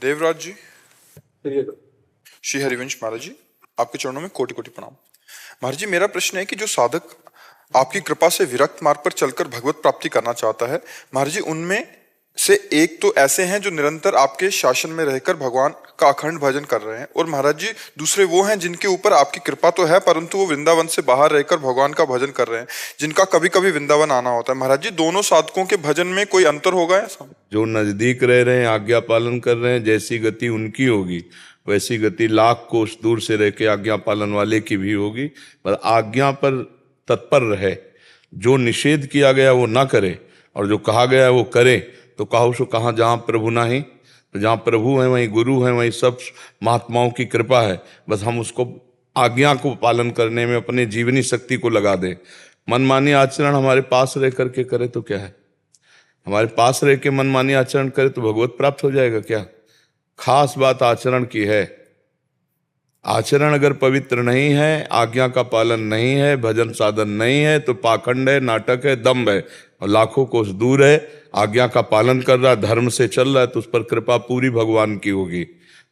देवराज जी, चलिए। श्री हरिवंश महाराज जी, आपके चरणों में कोटि कोटि प्रणाम। महाराज जी, मेरा प्रश्न है कि जो साधक आपकी कृपा से विरक्त मार्ग पर चलकर भगवत प्राप्ति करना चाहता है, महाराज जी, उनमें से एक तो ऐसे हैं जो निरंतर आपके शासन में रहकर भगवान का अखंड भजन कर रहे हैं, और महाराज जी दूसरे वो हैं जिनके ऊपर आपकी कृपा तो है परंतु वो वृंदावन से बाहर रहकर भगवान का भजन कर रहे हैं, जिनका कभी कभी वृंदावन आना होता है। महाराज जी, दोनों साधकों के भजन में कोई अंतर होगा ऐसा? जो नजदीक रह रहे हैं, आज्ञा पालन कर रहे हैं, जैसी गति उनकी होगी वैसी गति लाख कोस दूर से रह के आज्ञा पालन वाले की भी होगी। पर आज्ञा पर तत्पर रहे, जो निषेध किया गया वो ना करे और जो कहा गया वो करे। तो कहो सो कहाँ, जहाँ प्रभु नहीं, तो जहाँ प्रभु है वहीं गुरु है, वहीं सब महात्माओं की कृपा है। बस हम उसको आज्ञा को पालन करने में अपने जीवनी शक्ति को लगा दें। मनमानी आचरण हमारे पास रह करके करे तो क्या है, हमारे पास रह के मनमानी आचरण करे तो भगवत प्राप्त हो जाएगा क्या? खास बात आचरण की है। आचरण अगर पवित्र नहीं है, आज्ञा का पालन नहीं है, भजन साधन नहीं है, तो पाखंड है, नाटक है, दम्भ है और लाखों कोस दूर है। आज्ञा का पालन कर रहा है, धर्म से चल रहा है, तो उस पर कृपा पूरी भगवान की होगी।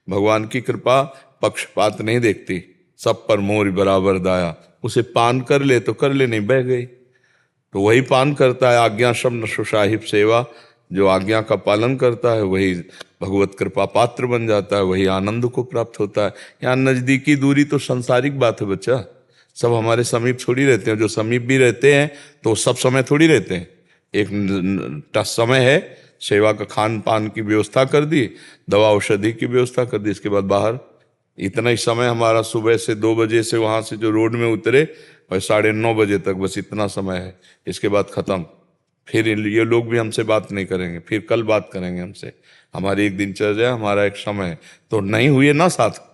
भगवान की कृपा पक्षपात नहीं देखती, सब पर मोर बराबर दाया। उसे पान कर ले तो कर ले, नहीं बह गई तो वही पान करता है। आज्ञा शब्द सुसाहिब सेवा, जो आज्ञा का पालन करता है वही भगवत कृपा पात्र बन जाता है, वही आनंद को प्राप्त होता है। यहाँ नजदीकी दूरी तो सांसारिक बात है बच्चा, सब हमारे समीप थोड़ी रहते हैं। जो समीप भी रहते हैं तो सब समय थोड़ी रहते हैं। एक समय है, सेवा का खान पान की व्यवस्था कर दी, दवा औषधि की व्यवस्था कर दी, इसके बाद बाहर इतना ही समय हमारा सुबह से 2 बजे से वहां से जो रोड में उतरे और 9:30 बजे तक, बस इतना समय है। इसके बाद खत्म। फिर ये लोग भी हमसे बात नहीं करेंगे, फिर कल बात करेंगे हमसे। हमारी एक दिनचर्या, हमारा एक समय, तो नहीं हुए ना साथ।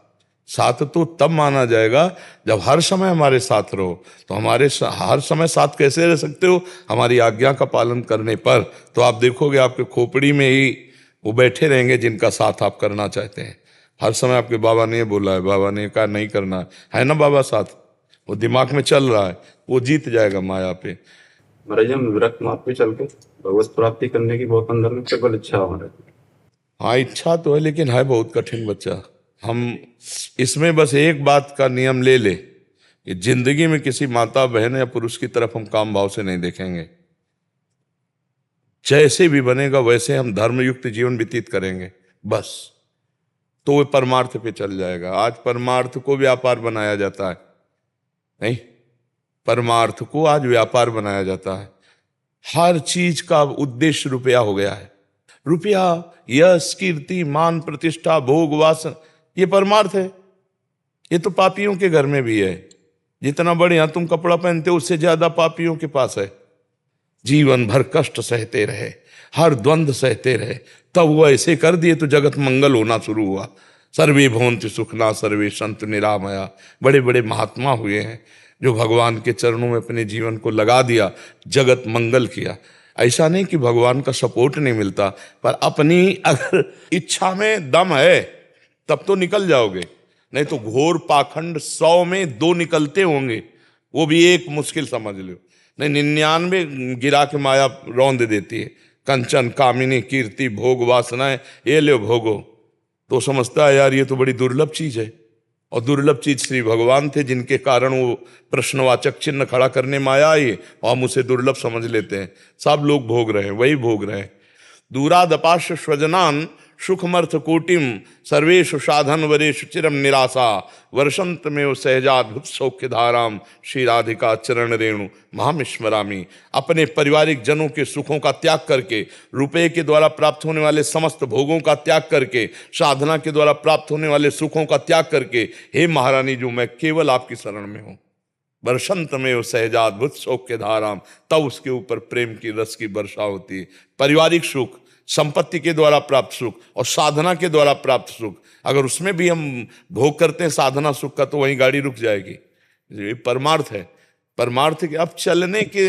साथ तो तब माना जाएगा जब हर समय हमारे साथ रहो। तो हमारे हर समय साथ कैसे रह सकते हो? हमारी आज्ञा का पालन करने पर। तो आप देखोगे आपके खोपड़ी में ही वो बैठे रहेंगे जिनका साथ आप करना चाहते हैं। हर समय आपके बाबा ने बोला है, बाबा ने कहा नहीं करना है ना बाबा, साथ वो दिमाग में चल रहा है, वो जीत जाएगा माया पे। महाराज हम विरक्त मार्ग पे चल के भगवत प्राप्ति करने की बहुत अंदर में प्रबल इच्छा है हमारे। हाँ, इच्छा तो है लेकिन है बहुत कठिन बच्चा। हम इसमें बस एक बात का नियम ले ले कि जिंदगी में किसी माता बहन या पुरुष की तरफ हम काम भाव से नहीं देखेंगे। जैसे भी बनेगा वैसे हम धर्मयुक्त जीवन व्यतीत करेंगे, बस। तो वो परमार्थ पे चल जाएगा। आज परमार्थ को व्यापार बनाया जाता है, नहीं, परमार्थ को आज व्यापार बनाया जाता है। हर चीज का उद्देश्य रुपया हो गया है। रुपया, यश, कीर्ति, मान, प्रतिष्ठा, भोग, वासन, ये परमार्थ है। ये तो पापियों के घर में भी है। जितना बढ़िया तुम कपड़ा पहनते हो उससे ज्यादा पापियों के पास है। जीवन भर कष्ट सहते रहे, हर द्वंद्व सहते रहे, तब वो ऐसे कर दिए तो जगत मंगल होना शुरू हुआ। सर्वे भवन्तु सुखिनः सर्वे सन्तु निरामया। बड़े बड़े महात्मा हुए हैं जो भगवान के चरणों में अपने जीवन को लगा दिया, जगत मंगल किया। ऐसा नहीं कि भगवान का सपोर्ट नहीं मिलता, पर अपनी अगर इच्छा में दम है तब तो निकल जाओगे, नहीं तो घोर पाखंड 100 में 2 निकलते होंगे, वो भी एक मुश्किल समझ लो। नहीं, 99 गिरा के माया रौंद देती है। कंचन, कामिनी, कीर्ति, भोग, वासनाएं, ये लो भोगो। तो समझता है यार ये तो बड़ी दुर्लभ चीज है। और दुर्लभ चीज श्री भगवान थे, जिनके कारण वो प्रश्नवाचक चिन्ह खड़ा करने माया आई, और हम उसे दुर्लभ समझ लेते हैं। सब लोग भोग रहे हैं, वही भोग रहे हैं। दूरादपाश स्वजनान सुखमर्थ कोटिम सर्वेशु साधन वरेशु चिरम निराशा वर्षंत में सहजाद्भुत सौख्य धाराम श्री राधिका चरण रेणु महामिस्मरामी। अपने पारिवारिक जनों के सुखों का त्याग करके, रुपये के द्वारा प्राप्त होने वाले समस्त भोगों का त्याग करके, साधना के द्वारा प्राप्त होने वाले सुखों का त्याग करके, हे महारानी जो मैं केवल आपकी शरण में हूँ। वर्षंत में सहजाद्भुत सौख्य धाराम, तब उसके ऊपर प्रेम की रस की वर्षा होती है। पारिवारिक सुख, संपत्ति के द्वारा प्राप्त सुख और साधना के द्वारा प्राप्त सुख, अगर उसमें भी हम भोग करते हैं साधना सुख का, तो वहीं गाड़ी रुक जाएगी। ये परमार्थ है। परमार्थ के अब चलने के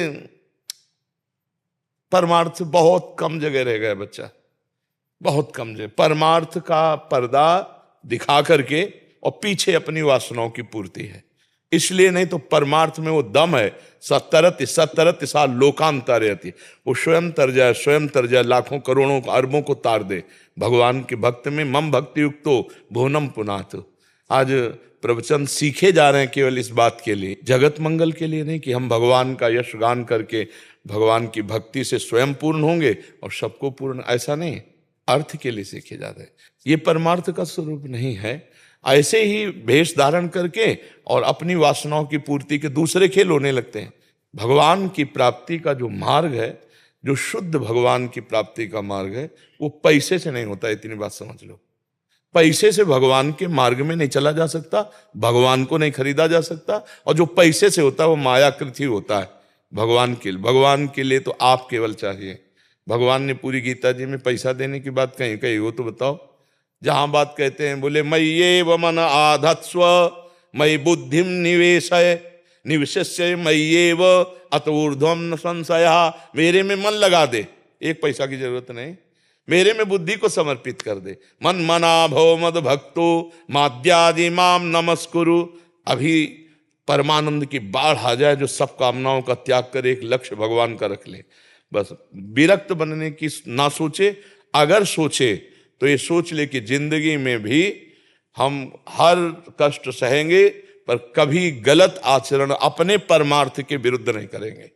परमार्थ बहुत कम जगह रह गया बच्चा, बहुत कम जगह। परमार्थ का पर्दा दिखा करके और पीछे अपनी वासनाओं की पूर्ति है। इसलिए नहीं तो परमार्थ में वो दम है, सत्तरति सत्तरति सा लोकांतरयति, वो स्वयं तर जाए, लाखों करोड़ों अरबों को तार दे भगवान के भक्त में। मम भक्ति युक्तो भुवनम पुनाथ। आज प्रवचन सीखे जा रहे हैं केवल इस बात के लिए, जगत मंगल के लिए नहीं कि हम भगवान का यश गान करके भगवान की भक्ति से स्वयं पूर्ण होंगे और सबको पूर्ण, ऐसा नहीं, अर्थ के लिए सीखे जा रहे हैं। ये परमार्थ का स्वरूप नहीं है। ऐसे ही भेष धारण करके और अपनी वासनाओं की पूर्ति के दूसरे खेल होने लगते हैं। भगवान की प्राप्ति का जो मार्ग है, जो शुद्ध भगवान की प्राप्ति का मार्ग है, वो पैसे से नहीं होता, इतनी बात समझ लो। पैसे से भगवान के मार्ग में नहीं चला जा सकता, भगवान को नहीं खरीदा जा सकता, और जो पैसे से होता है वो मायाकृत ही होता है भगवान के लिए तो आप केवल चाहिए। भगवान ने पूरी गीता जी में पैसा देने की बात कहीं कही हो तो बताओ। जहां बात कहते हैं, बोले मय्येव मन आधत्स्व मयि बुद्धिम निवेशय मय्येव अत ऊर्ध्वम न संशया। मेरे में मन लगा दे, एक पैसा की जरूरत नहीं, मेरे में बुद्धि को समर्पित कर दे। मन मना भव मद भक्तो माद्यादि माम नमस्कुरु। अभी परमानंद की बाढ़ आ जाए, जो सब कामनाओं का त्याग कर एक लक्ष्य भगवान का रख ले, बस विरक्त बनने की ना सोचे। अगर सोचे तो ये सोच ले कि जिंदगी में भी हम हर कष्ट सहेंगे, पर कभी गलत आचरण अपने परमार्थ के विरुद्ध नहीं करेंगे।